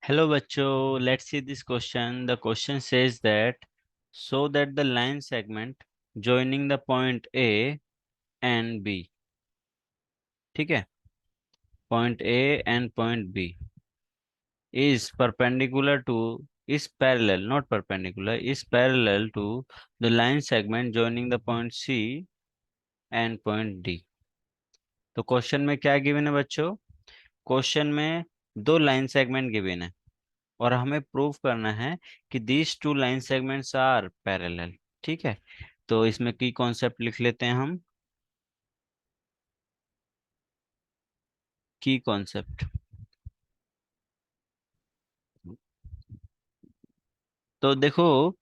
Hello बच्चों, let's see this question. The question says that so that the line segment joining the point A and B, ठीक है, point A and point B is perpendicular to is parallel, not perpendicular, is parallel to the line segment joining the point C and point D. तो question में क्या given है बच्चों? Question में दो line segment given है और हमें प्रूव करना है कि these two line segments are parallel. ठीक है, तो इसमें की कॉन्सेप्ट लिख लेते हैं हम। की कॉन्सेप्ट, तो देखो,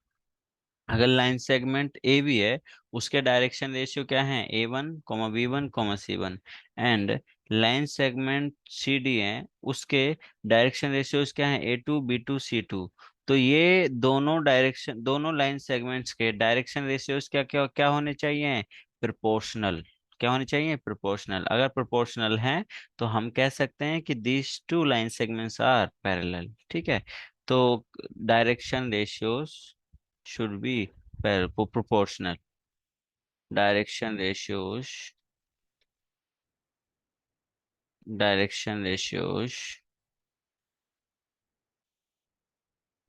अगर लाइन सेगमेंट ए भी है, उसके डायरेक्शन रेशियो क्या है? A1, B1, C1। And line segment C D है, उसके डायरेक्शन रेशियोज क्या है? A2, B2, C2। तो ये दोनों डायरेक्शन, दोनों लाइन सेगमेंट्स के डायरेक्शन रेशियोज क्या क्या क्या होने चाहिए? प्रोपोर्शनल। क्या होने चाहिए? प्रोपोर्शनल। अगर प्रोपोर्शनल है तो हम कह सकते हैं कि these two line segments are parallel. ठीक है, तो direction ratios should be proportional. Direction ratios, direction ratios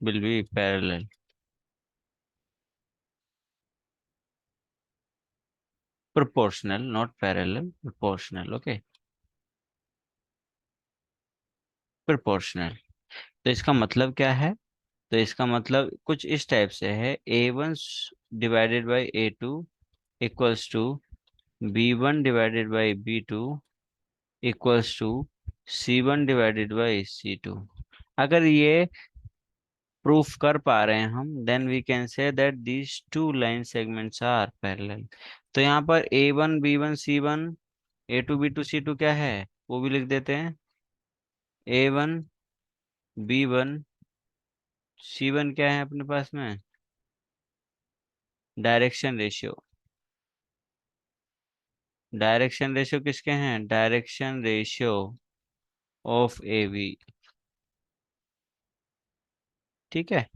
will be parallel. Proportional, not parallel. Proportional, okay. Proportional। तो इसका मतलब क्या है? तो इसका मतलब कुछ इस टाइप से है, A1 divided by A2 equals to B1 divided by B2 equals to C1 divided by C2। अगर ये प्रूफ कर पा रहे हैं हम, then we can say that these two line segments are parallel. तो यहाँ पर A1 B1 C1, A2 B2 C2 क्या है, वो भी लिख देते हैं। A1 B1 C1 क्या है अपने पास में? Direction ratio. डायरेक्शन रेशियो किसके हैं? Direction ratio of A B. ठीक है,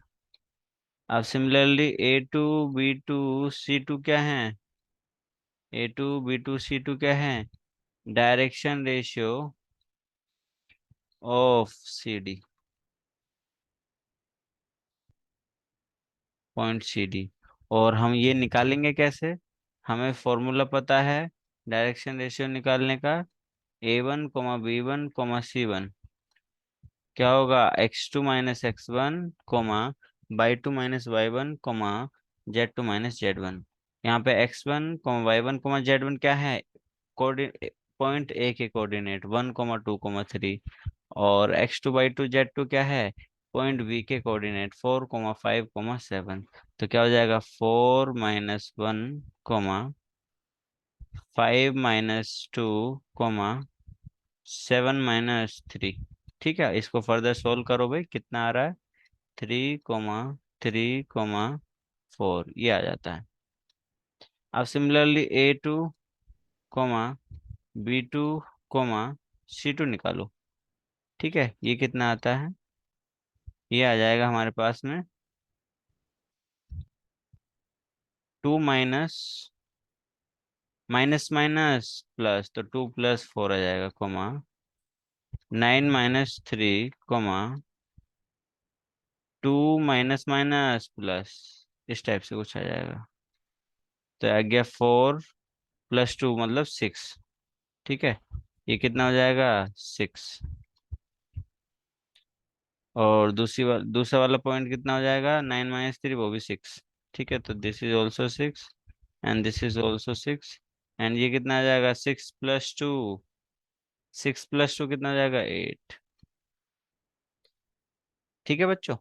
अब सिमिलरली A2 B2 C2 क्या है? A2 B2 C2 क्या है? Direction ratio of C D, point C D. और हम ये निकालेंगे कैसे? हमें फॉर्मूला पता है डायरेक्शन रेशियो निकालने का। A1 B1 C1 क्या होगा? X2 - X1 Y2 - Y1 Z2 - Z1। यहाँ पे X1 Y1 Z1 क्या है? कोऑर्डिनेट, पॉइंट ए के कोऑर्डिनेट 1 2 3। और X2 Y2 Z2 क्या है? पॉइंट बी के कोऑर्डिनेट 4 5 7। तो क्या हो जाएगा? 4 - 1 5 - 2 7 - 3। ठीक है, इसको फर्दर सोल्व करो भाई, कितना आ रहा है? 3 3 4 ये आ जाता है। अब सिमिलरली A2 B2 C2 निकालो। ठीक है, ये कितना आता है? ये आ जाएगा हमारे पास में 2 माइनस माइनस प्लस, तो 2 + 4 आ जाएगा, कोमा 9 - 3 कोमा 2 - प्लस, इस टाइप से कुछ आ जाएगा। तो आ गया 4 + 2 मतलब 6। ठीक है, ये कितना हो जाएगा? 6। और दूसरा वाला पॉइंट कितना हो जाएगा? 9 - 3 वो भी 6। ठीक है, तो this is also 6 and this is also 6। And ये कितना आ जाएगा? 6 + 2, 6 + 2 कितना हो जाएगा? 8। ठीक है बच्चों,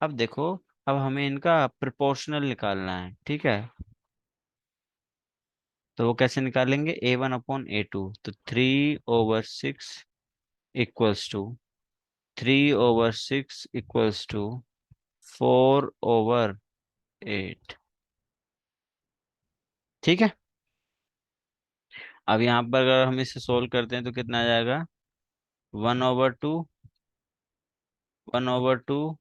अब देखो, अब हमें इनका प्रोपोर्शनल निकालना है। ठीक है, तो वो कैसे निकालेंगे? A1/A2, तो 3/6 इक्वल्स टू 3/6 इक्वल्स टू 4/8। ठीक है, अब यहाँ पर अगर हम इसे सोल्व करते हैं तो कितना आ जाएगा? 1/2 1/2,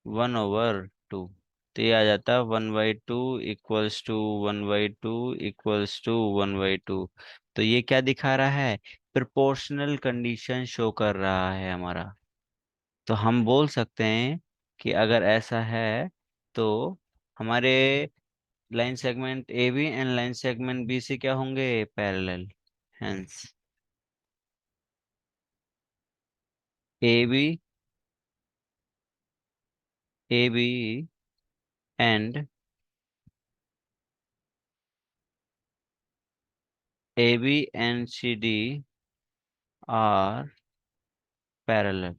1/2, तो ये आ जाता है 1/2 इक्वल्स टू 1/2 इक्वल्स टू 1/2। तो ये क्या दिखा रहा है? प्रोपोर्शनल कंडीशन शो कर रहा है हमारा। तो हम बोल सकते हैं कि अगर ऐसा है तो हमारे line segment A B and line segment B C क्या होंगे? Parallel. Hence A B, A B and A B and C D are parallel.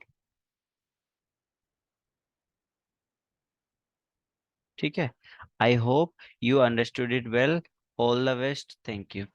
ठीक है। I hope you understood it well. All the best. Thank you.